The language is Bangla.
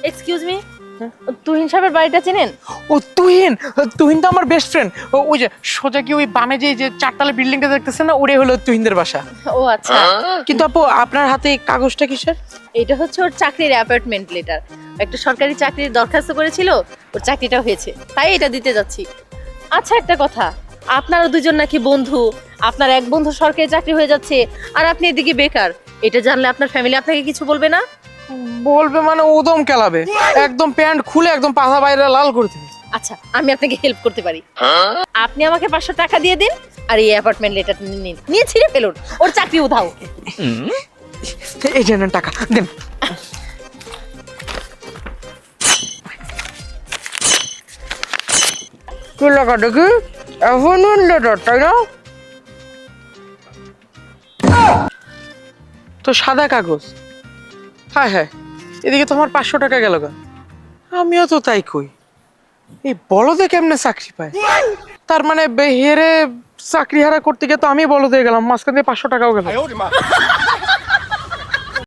এক্সকিউজ মি, তুহিন সাহেবের বাড়িটা চেনেন? ও তুহিন, তুহিন তো আমার বেস্ট ফ্রেন্ড। ওই যে সোজা কি ওই বামে যে চারতলা বিল্ডিংটা দেখতেছেন না, ওটাই হলো তুহিনদের বাসা। ও আচ্ছা। কিন্তু আপু আপনার হাতে এই কাগজটা কিসের? এটা হচ্ছে ওর চাকরির অ্যাপয়েন্টমেন্ট লেটার। একটা সরকারি চাকরির দরখাস্ত করেছিল, ওর চাকরিটা হয়েছে, তাই এটা দিতে যাচ্ছি। আচ্ছা একটা কথা, আপনারা দুজন নাকি বন্ধু, আপনার এক বন্ধু সরকারি চাকরি হয়ে যাচ্ছে আর আপনি এদিকে বেকার, এটা জানলে আপনার ফ্যামিলি আপনাকে কিছু বলবে না? বলবে মানে উদম কেলাবে, একদম প্যান্ট খুলে একদম পাছা বাইরে লাল করে দেবে। আচ্ছা আমি আপনাকে হেল্প করতে পারি। আপনি আমাকে 500 টাকা দিয়ে দিন আর এই অ্যাপার্টমেন্ট লেটার নিন, নিয়ে ছিঁড়ে ফেলুন, ওর চাকরি উধাও। এই যে নেন টাকা দেন। কি লাগা দেখি, অ্যাপয়েন্টমেন্ট লেটার তাই না? তো সাদা কাগজ। হ্যাঁ হ্যাঁ, এদিকে তোমার 500 টাকা গেল গা। আমিও তো তাই কই, এই বলদে কেমনে চাকরি পায়? তার মানে হেরে চাকরি হারা করতে গিয়ে তো আমি বলদ হয়ে গেলাম, মাঝখান দিয়ে 500 টাকাও গেল।